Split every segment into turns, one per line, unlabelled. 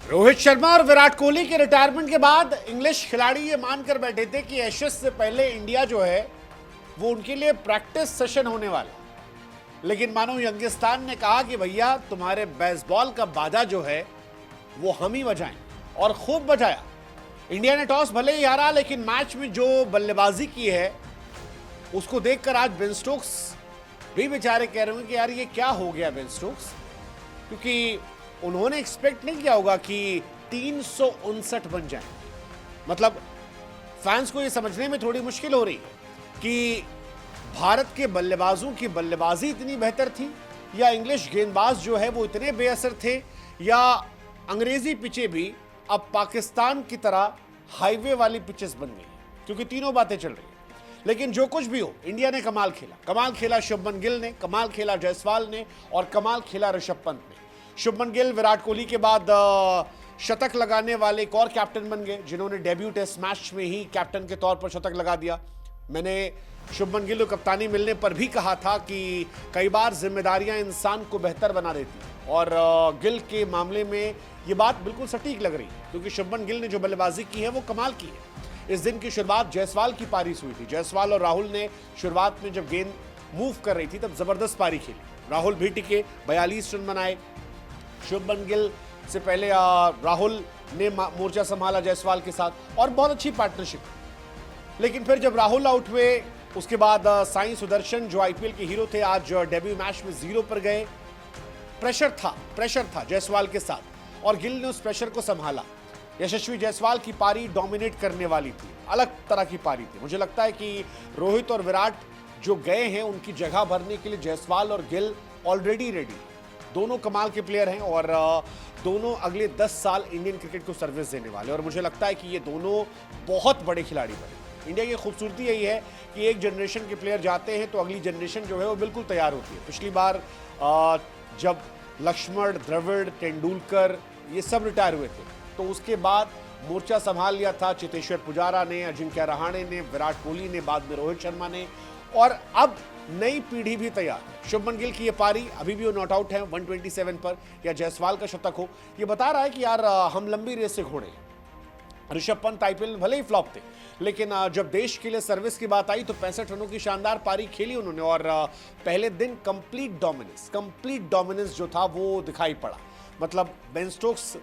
रोहित शर्मा और विराट कोहली के रिटायरमेंट के बाद इंग्लिश खिलाड़ी ये मानकर बैठे थे कि एशेज से पहले इंडिया जो है वो उनके लिए प्रैक्टिस सेशन होने वाला, लेकिन मानो यंगिस्तान ने कहा कि भैया तुम्हारे बेसबॉल का बाजा जो है वो हम ही बजाएं, और खूब बजाया। इंडिया ने टॉस भले ही हारा, लेकिन मैच में जो बल्लेबाजी की है उसको देखकर आज बेन स्टोक्स भी बेचारे कह रहे हैं कि यार ये क्या हो गया बेन स्टोक्स, क्योंकि उन्होंने एक्सपेक्ट नहीं किया होगा कि 359 बन जाए। मतलब फैंस को ये समझने में थोड़ी मुश्किल हो रही है कि भारत के बल्लेबाजों की बल्लेबाजी इतनी बेहतर थी, या इंग्लिश गेंदबाज जो है वो इतने बेअसर थे, या अंग्रेजी पिचें भी अब पाकिस्तान की तरह हाईवे वाली पिचेस बन गई, क्योंकि तीनों बातें चल रही हैं। लेकिन जो कुछ भी हो, इंडिया ने कमाल खेला शुभमन गिल ने, कमाल खेला जायसवाल ने, और कमाल खेला ऋषभ पंत ने। शुभमन गिल विराट कोहली के बाद शतक लगाने वाले एक और कैप्टन बन गए, जिन्होंने डेब्यू टेस्ट मैच में ही कैप्टन के तौर पर शतक लगा दिया। मैंने शुभमन गिल को कप्तानी मिलने पर भी कहा था कि कई बार जिम्मेदारियां इंसान को बेहतर बना देती हैं, और गिल के मामले में ये बात बिल्कुल सटीक लग रही है, क्योंकि शुभमन गिल ने जो बल्लेबाजी की है वो कमाल की है। इस दिन की शुरुआत जायसवाल की पारी से हुई थी। जायसवाल और राहुल ने शुरुआत में जब गेंद मूव कर रही थी तब जबरदस्त पारी खेली। राहुल भी टिके, 42 रन बनाए। शुभमन गिल से पहले राहुल ने मोर्चा संभाला जायसवाल के साथ, और बहुत अच्छी पार्टनरशिप। लेकिन फिर जब राहुल आउट हुए उसके बाद साई सुदर्शन जो आईपीएल के हीरो थे, आज डेब्यू मैच में 0 पर गए। प्रेशर था जायसवाल के साथ, और गिल ने उस प्रेशर को संभाला। यशस्वी जायसवाल की पारी डोमिनेट करने वाली थी, अलग तरह की पारी थी। मुझे लगता है कि रोहित और विराट जो गए हैं उनकी जगह भरने के लिए जायसवाल और गिल ऑलरेडी रेडी। दोनों कमाल के प्लेयर हैं, और दोनों अगले 10 साल इंडियन क्रिकेट को सर्विस देने वाले, और मुझे लगता है कि ये दोनों बहुत बड़े खिलाड़ी बने। इंडिया की खूबसूरती यही है कि एक जनरेशन के प्लेयर जाते हैं तो अगली जनरेशन जो है वो बिल्कुल तैयार होती है। पिछली बार जब लक्ष्मण, द्रविड़, तेंदुलकर ये सब रिटायर हुए थे, तो उसके बाद मोर्चा संभाल लिया था चेतेश्वर पुजारा ने, अजिंक्य रहाणे ने, विराट कोहली ने, बाद में रोहित शर्मा ने, और अब नई पीढ़ी भी तैयार है। शुभमन गिल की ये पारी अभी भी वो नॉट आउट है 127 पर, या जायसवाल का शतक हो, ये बता रहा है कि यार हम लंबी रेस से घोड़े हैं। ऋषभ पंत आईपीएल में भले ही फ्लॉप थे, लेकिन जब देश के लिए सर्विस की बात आई तो 65 रनों की शानदार पारी खेली उन्होंने, और पहले दिन कंप्लीट डोमिनेंस जो था वो दिखाई पड़ा। मतलब बेन स्टोक्स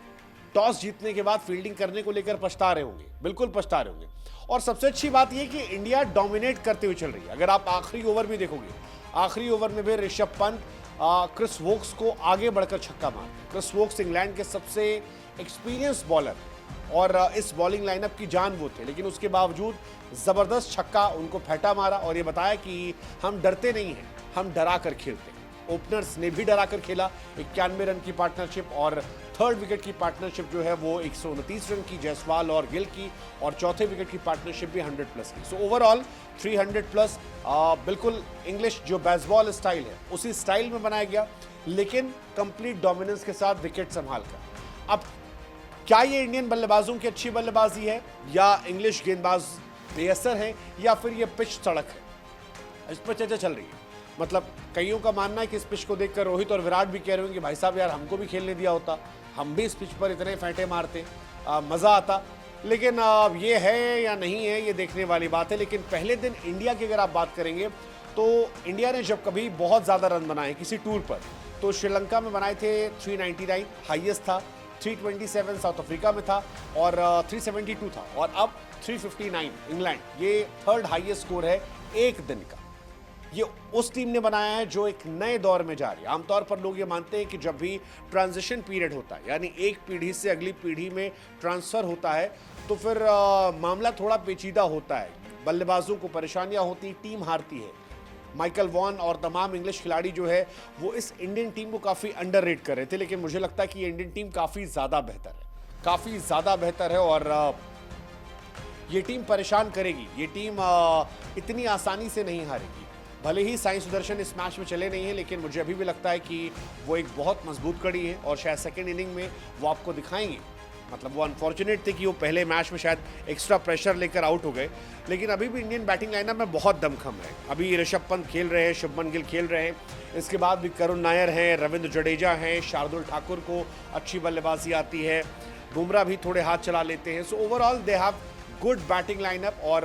टॉस जीतने के बाद फील्डिंग करने को लेकर पछता रहे होंगे, बिल्कुल पछता रहे होंगे। और सबसे अच्छी बात यह कि इंडिया डोमिनेट करते हुए चल रही है। अगर आप आखिरी ओवर भी देखोगे, आखिरी ओवर में भी ऋषभ पंत क्रिस वोक्स को आगे बढ़कर छक्का मार। क्रिस वोक्स इंग्लैंड के सबसे एक्सपीरियंस बॉलर, और इस बॉलिंग लाइनअप की जान वो थे, लेकिन उसके बावजूद जबरदस्त छक्का उनको फेंटा मारा, और ये बताया कि हम डरते नहीं हैं, हम डरा कर खेलते हैं। ओपनर्स ने भी डरा कर खेला। 91 रन की पार्टनरशिप, और थर्ड विकेट की पार्टनरशिप जो है वो 129 रन की जायसवाल और गिल की, और चौथे विकेट की पार्टनरशिप भी 100 प्लस की। So overall 300 plus. बिल्कुल इंग्लिश जो बेसबॉल स्टाइल है उसी स्टाइल में बनाया गया, लेकिन कंप्लीट डोमिनेंस के साथ विकेट संभाल कर। अब क्या ये इंडियन बल्लेबाजों की अच्छी बल्लेबाजी है, या इंग्लिश गेंदबाज बेअसर हैं, या फिर ये पिच सड़क है, इस पर चर्चा चल रही है। मतलब कईयों का मानना है कि इस पिच को देखकर रोहित और विराट भी कह रहे हैं कि भाई साहब यार हमको भी खेलने दिया होता, हम भी इस पिच पर इतने फेंटे मारते, मज़ा आता। लेकिन ये है या नहीं है ये देखने वाली बात है। लेकिन पहले दिन इंडिया की अगर आप बात करेंगे तो इंडिया ने जब कभी बहुत ज़्यादा रन बनाए किसी टूर पर, तो श्रीलंका में बनाए थे 399 हाईएस्ट था, 327 साउथ अफ्रीका में था, और 372 था, और अब 359 इंग्लैंड। ये थर्ड हाईएस्ट स्कोर है एक दिन का। ये उस टीम ने बनाया है जो एक नए दौर में जा रही है। आमतौर पर लोग ये मानते हैं कि जब भी ट्रांजिशन पीरियड होता है, यानी एक पीढ़ी से अगली पीढ़ी में ट्रांसफ़र होता है, तो फिर मामला थोड़ा पेचीदा होता है, बल्लेबाजों को परेशानियां होती, टीम हारती है। माइकल वॉन और तमाम इंग्लिश खिलाड़ी जो है वो इस इंडियन टीम को काफ़ी अंडररेट कर रहे थे, लेकिन मुझे लगता है कि ये इंडियन टीम काफ़ी ज़्यादा बेहतर है, और ये टीम परेशान करेगी। ये टीम इतनी आसानी से नहीं हारेगी। भले ही साई सुदर्शन इस मैच में चले नहीं हैं, लेकिन मुझे अभी भी लगता है कि वो एक बहुत मजबूत कड़ी है, और शायद सेकेंड इनिंग में वो आपको दिखाएंगे। मतलब वो अनफॉर्चुनेट थे कि वो पहले मैच में शायद एक्स्ट्रा प्रेशर लेकर आउट हो गए, लेकिन अभी भी इंडियन बैटिंग लाइनअप में बहुत दमखम है। अभी ऋषभ पंत खेल रहे हैं, शुभमन गिल खेल रहे हैं, इसके बाद भी करुण नायर हैं, रविंद्र जडेजा हैं, शार्दुल ठाकुर को अच्छी बल्लेबाजी आती है, बुमराह भी थोड़े हाथ चला लेते हैं। So overall they have good batting lineup और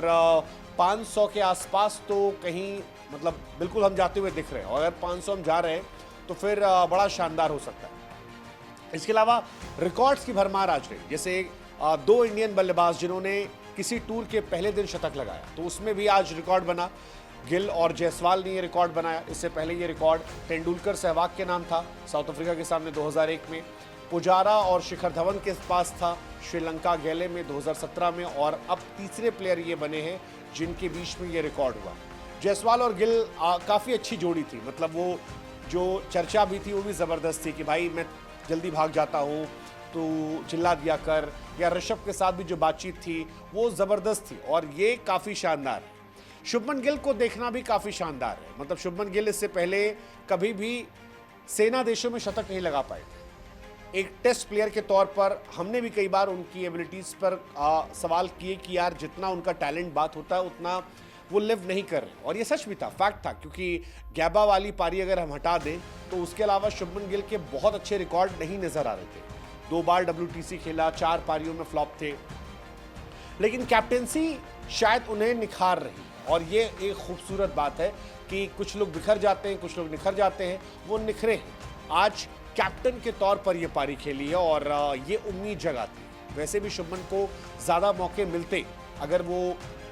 500 के आसपास तो कहीं मतलब बिल्कुल हम जाते हुए दिख रहे हैं, और अगर 500 हम जा रहे हैं तो फिर बड़ा शानदार हो सकता है। इसके अलावा रिकॉर्ड्स की भरमार आज रही, जैसे 2 इंडियन बल्लेबाज जिन्होंने किसी टूर के पहले दिन शतक लगाया, तो उसमें भी आज रिकॉर्ड बना। गिल और जायसवाल ने ये रिकॉर्ड बनाया। इससे पहले ये रिकॉर्ड तेंदुलकर सहवाग के नाम था साउथ अफ्रीका के सामने 2001 में, पुजारा और शिखर धवन के पास था श्रीलंका गेले में 2017 में, और अब तीसरे प्लेयर ये बने हैं जिनके बीच में ये रिकॉर्ड हुआ। जायसवाल और गिल काफ़ी अच्छी जोड़ी थी, मतलब वो जो चर्चा भी थी वो भी ज़बरदस्त थी कि भाई मैं जल्दी भाग जाता हूँ तो चिल्ला दिया कर, या ऋषभ के साथ भी जो बातचीत थी वो ज़बरदस्त थी, और ये काफ़ी शानदार है। शुभमन गिल को देखना भी काफ़ी शानदार है, मतलब शुभमन गिल इससे पहले कभी भी सेना देशों में शतक नहीं लगा पाए थे। एक टेस्ट प्लेयर के तौर पर हमने भी कई बार उनकी एबिलिटीज़ पर सवाल किए कि यार जितना उनका टैलेंट बात होता है उतना वो लिव नहीं कर रहे, और ये सच भी था, फैक्ट था, क्योंकि गैबा वाली पारी अगर हम हटा दें तो उसके अलावा शुभमन गिल के बहुत अच्छे रिकॉर्ड नहीं नजर आ रहे थे। 2 बार WTC खेला, 4 पारियों में फ्लॉप थे, लेकिन कैप्टेंसी शायद उन्हें निखार रही, और ये एक खूबसूरत बात है कि कुछ लोग बिखर जाते हैं, कुछ लोग निखर जाते हैं, वो निखरे हैं। आज कैप्टन के तौर पर ये पारी खेली है और ये उम्मीद जगाती है। वैसे भी शुभमन को ज़्यादा मौके मिलते अगर वो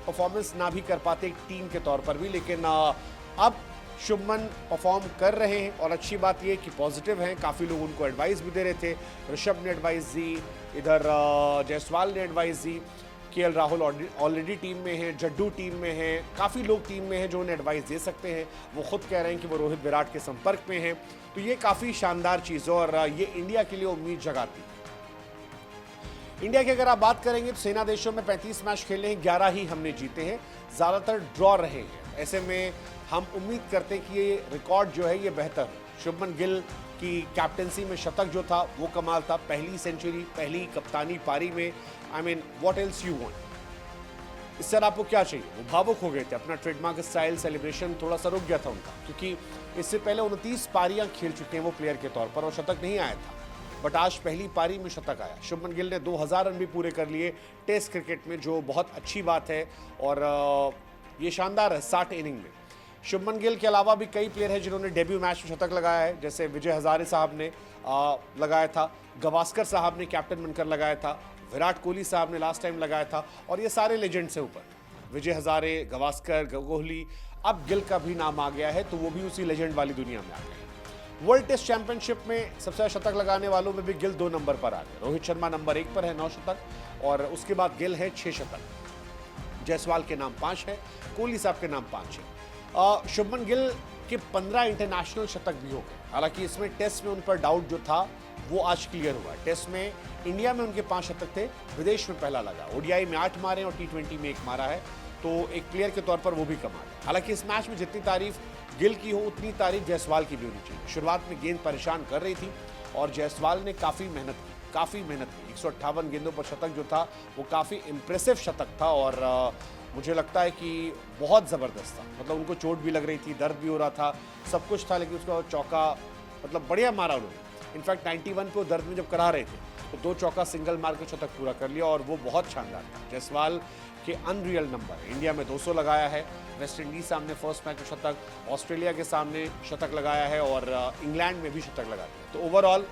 परफॉर्मेंस ना भी कर पाते एक टीम के तौर पर भी, लेकिन अब शुभमन परफॉर्म कर रहे हैं, और अच्छी बात यह कि पॉजिटिव हैं। काफ़ी लोग उनको एडवाइस भी दे रहे थे, ऋषभ ने एडवाइस दी, इधर जायसवाल ने एडवाइस दी, KL राहुल ऑलरेडी टीम में है, जड्डू टीम में है, काफ़ी लोग टीम में हैं जो उन्हें एडवाइस दे सकते हैं। वो खुद कह रहे हैं कि वो रोहित विराट के संपर्क में हैं, तो ये काफ़ी शानदार चीज़ है और ये इंडिया के लिए उम्मीद जगाती है। इंडिया की अगर आप बात करेंगे तो सेना देशों में 35 मैच खेले हैं, 11 ही हमने जीते हैं, ज़्यादातर ड्रॉ रहे हैं। ऐसे में हम उम्मीद करते हैं कि ये रिकॉर्ड जो है ये बेहतर हो। शुभमन गिल की कैप्टेंसी में शतक जो था वो कमाल था, पहली सेंचुरी, पहली कप्तानी पारी में, I mean what else you want. इससे आपको क्या चाहिए? वो भावुक हो गए थे, अपना ट्रेडमार्क स्टाइल सेलिब्रेशन थोड़ा सा रुक गया था उनका, क्योंकि इससे पहले 29 पारियां खेल चुके हैं वो प्लेयर के तौर पर, और शतक नहीं आया था, बट आज पहली पारी में शतक आया। शुभमन गिल ने 2000 रन भी पूरे कर लिए टेस्ट क्रिकेट में, जो बहुत अच्छी बात है, और ये शानदार है 60 इनिंग में। शुभमन गिल के अलावा भी कई प्लेयर हैं जिन्होंने डेब्यू मैच में शतक लगाया है, जैसे विजय हजारे साहब ने लगाया था, गवास्कर साहब ने कैप्टन बनकर लगाया था, विराट कोहली साहब ने लास्ट टाइम लगाया था, और ये सारे लेजेंड्स हैं ऊपर, विजय हजारे, गवास्कर, कोहली, अब गिल का भी नाम आ गया है, तो वो भी उसी लेजेंड वाली दुनिया में आ गए। वर्ल्ड टेस्ट चैंपियनशिप में सबसे ज्यादा शतक लगाने वालों में भी गिल 2 नंबर पर आ गए। रोहित शर्मा नंबर 1 पर है 9 शतक, और उसके बाद गिल है 6 शतक, जायसवाल के नाम 5 है, कोहली साहब के नाम 5 है। शुभमन गिल के 15 इंटरनेशनल शतक भी हो गए, हालांकि इसमें टेस्ट में उन पर डाउट जो था वो आज क्लियर हुआ है। टेस्ट में इंडिया में उनके 5 शतक थे, विदेश में पहला लगा, ODI में 8 मारे और T20 में 1 मारा है, तो एक प्लेयर के तौर पर वो भी कमाल है। हालांकि इस मैच में जितनी तारीफ गिल की हो उतनी तारीफ जायसवाल की भी होनी चाहिए। शुरुआत में गेंद परेशान कर रही थी और जायसवाल ने काफ़ी मेहनत की, 158 गेंदों पर शतक जो था वो काफ़ी इंप्रेसिव शतक था, और मुझे लगता है कि बहुत ज़बरदस्त था। मतलब उनको चोट भी लग रही थी, दर्द भी हो रहा था, सब कुछ था, लेकिन उसका चौका मतलब बढ़िया मारा उन्होंने। इनफैक्ट 91 पे वो दर्द में जब करा रहे थे तो 2 चौका सिंगल मार के शतक पूरा कर लिया, और वो बहुत शानदार था। जायसवाल के अनरियल नंबर, इंडिया में 200 लगाया है, वेस्ट इंडीज सामने फर्स्ट मैच में शतक, ऑस्ट्रेलिया के सामने शतक लगाया है, और इंग्लैंड में भी शतक लगा दिया। तो ओवरऑल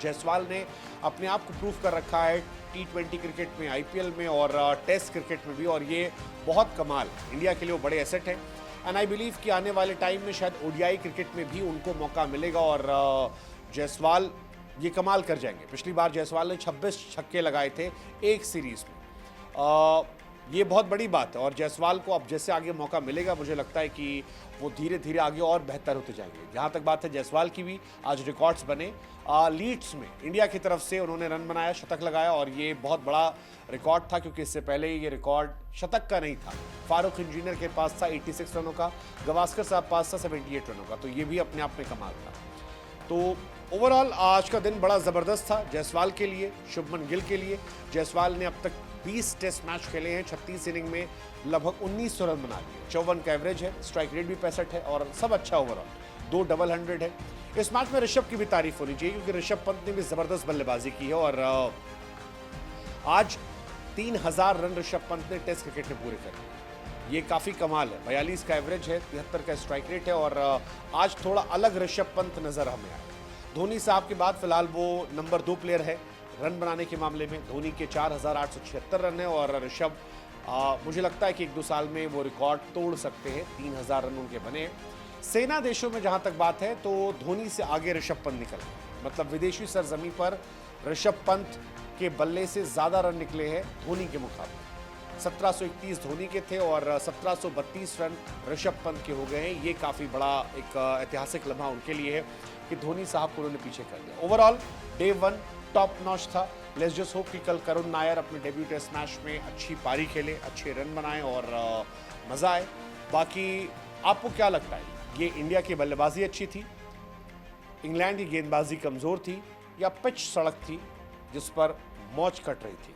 जायसवाल ने अपने आप को प्रूव कर रखा है T20 क्रिकेट में, IPL में और टेस्ट क्रिकेट में भी, और ये बहुत कमाल इंडिया के लिए वो बड़े एसेट हैं। एंड आई बिलीव कि आने वाले टाइम में शायद ODI क्रिकेट में भी उनको मौका मिलेगा, और जायसवाल ये कमाल कर जाएंगे। पिछली बार जायसवाल ने 26 छक्के लगाए थे एक सीरीज में, ये बहुत बड़ी बात है, और जायसवाल को अब जैसे आगे मौका मिलेगा मुझे लगता है कि वो धीरे धीरे आगे और बेहतर होते जाएंगे। जहाँ तक बात है जायसवाल की भी, आज रिकॉर्ड्स बने, लीड्स में इंडिया की तरफ से उन्होंने रन बनाया, शतक लगाया, और ये बहुत बड़ा रिकॉर्ड था, क्योंकि इससे पहले ये रिकॉर्ड शतक का नहीं था। फारूक इंजीनियर के पास था 86 रनों का, गवास्कर साहब पास था 78 रनों का, तो ये भी अपने आप में कमाल था। तो ओवरऑल आज का दिन बड़ा ज़बरदस्त था जायसवाल के लिए, शुभमन गिल के लिए। जायसवाल ने अब तक 20 टेस्ट मैच खेले हैं, 36 इनिंग में लगभग 1900 रन बना लिए, 54 का एवरेज है, स्ट्राइक रेट भी 65 है, और सब अच्छा ओवरऑल, 2 डबल 100 है। इस मैच में ऋषभ की भी तारीफ होनी चाहिए, क्योंकि ऋषभ पंत ने भी ज़बरदस्त बल्लेबाजी की है, और आज 3000 रन ऋषभ पंत ने टेस्ट क्रिकेट में पूरे कर दिए। ये काफ़ी कमाल है। 42 का एवरेज है, 73 का स्ट्राइक रेट है और आज थोड़ा अलग ऋषभ पंत नजर हमें आया। धोनी साहब के बाद फिलहाल वो नंबर 2 प्लेयर है रन बनाने के मामले में। धोनी के 4876 रन है और ऋषभ मुझे लगता है कि 1-2 साल में वो रिकॉर्ड तोड़ सकते हैं। 3000 रन उनके बने। सेना देशों में जहां तक बात है तो धोनी से आगे ऋषभ पंत निकल गए। मतलब विदेशी सरजमी पर ऋषभ पंत के बल्ले से ज्यादा रन निकले हैं धोनी के मुकाबले। 1731 धोनी के थे और 1732 रन ऋषभ पंत के हो गए हैं। ये काफी बड़ा एक ऐतिहासिक लम्हा उनके लिए है कि धोनी साहब को उन्होंने पीछे कर दिया। ओवरऑल डे 1 टॉप नॉच था। लेट्स जस्ट होप कि कल करुण नायर अपने डेब्यू टेस्ट मैच में अच्छी पारी खेले, अच्छे रन बनाए और मजा आए। बाकी आपको क्या लगता है, ये इंडिया की बल्लेबाजी अच्छी थी, इंग्लैंड की गेंदबाजी कमजोर थी, या पिच सड़क थी जिस पर मौज कट रही थी?